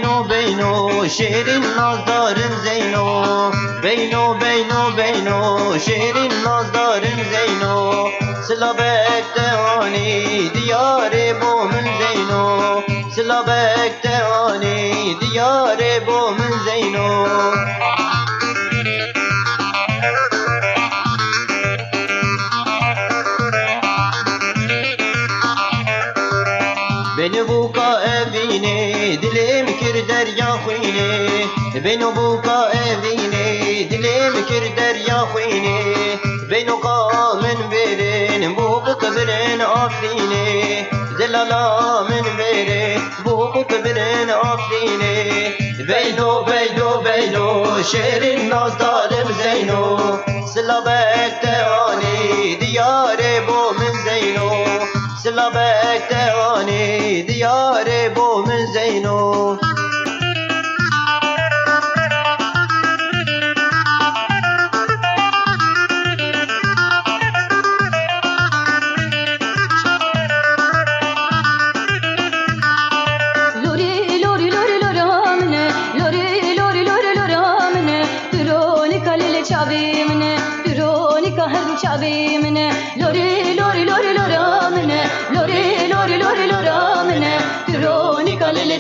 بینو شیرین نازدارم زینو بینو شیرین نازدارم زینو سلابک دهانی دیار بو من زینو سلابک دهانی دیار بو من زینو بینو بوکا evine dilim kir derya خوینه بینو بوکا evine dilim kir derya خوینه بینو قامن برین بو بقبرن آفرینه زلالا من برین بو بقبرن آفرینه بینو شیرین نازدارم زینو سلابک دهانی دیار بو من زینو سلابک دهانی دیار بو من زینو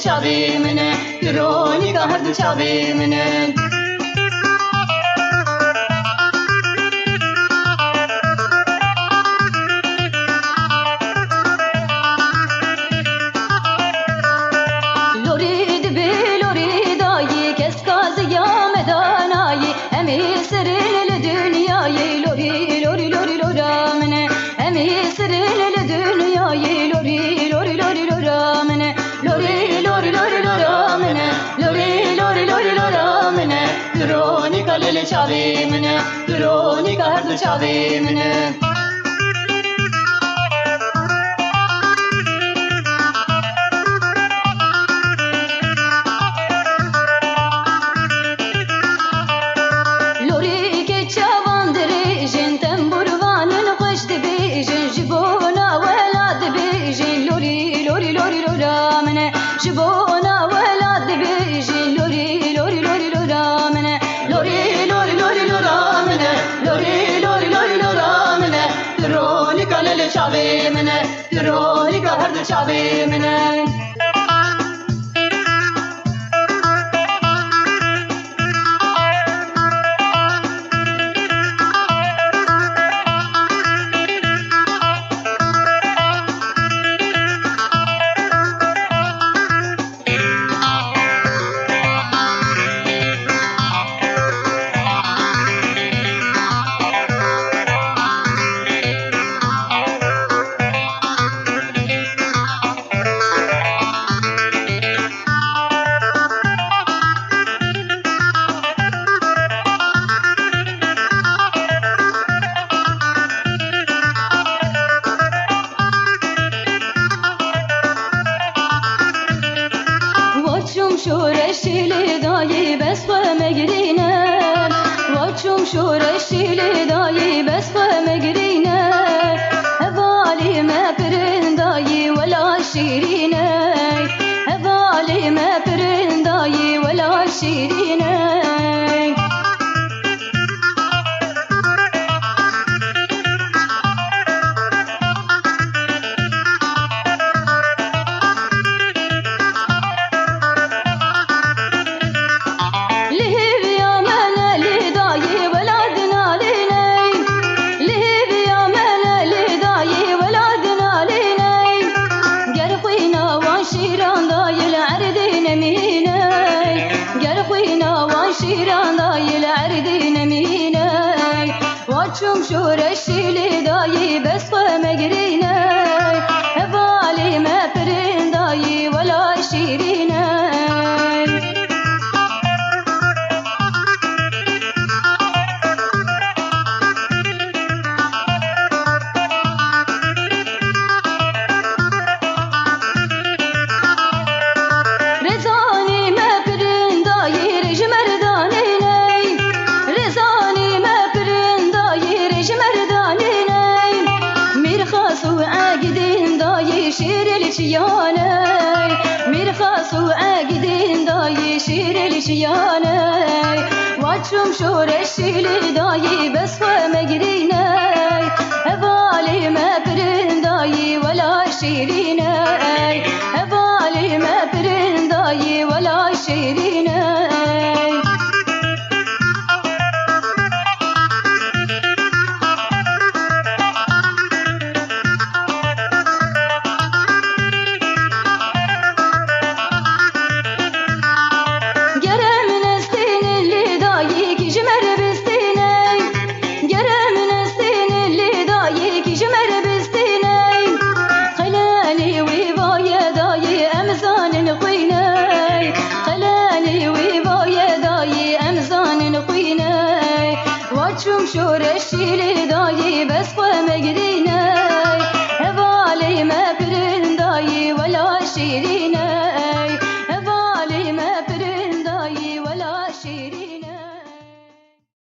چاوی منه درونی که هر دو چاوی منه لوری دبی لوری دایی کس کازی یا مدانایی امی سرین لدنیایی لوری لوری لوری لورا منه امی سرین لدنیایی لوری لوری لوری لورا منه لوری لوری لوری لورا منه لوری لوری لوری لورا منه درونی که لیل چاوی منه درونی که هر دو چاوی منه جبونا ولاد بيجي لوري لوري لوري لورا منه لوري لوري لوري لورا منه لوري لوري لوري لورا منه دروني كالل شابي منه دروني كهرد شابي منه شورشی دایی بس مگرینه واچوم شورشی دایی بس مگرینه هوالی ما پرندایی ولا شیرینه هوالی ما پرندایی ولا شیرینه واچوم شورشی دایی بس مگرینه هوالی ما پرندایی ولا شیرینه شیر الچیانه میرخص و اگدین شياني واتشم شورشي لداي بس ومجريني هبالي ما برنداي ولا شيريني هبالي ما برنداي ولا شيريني شورشي لداي بس ومجريني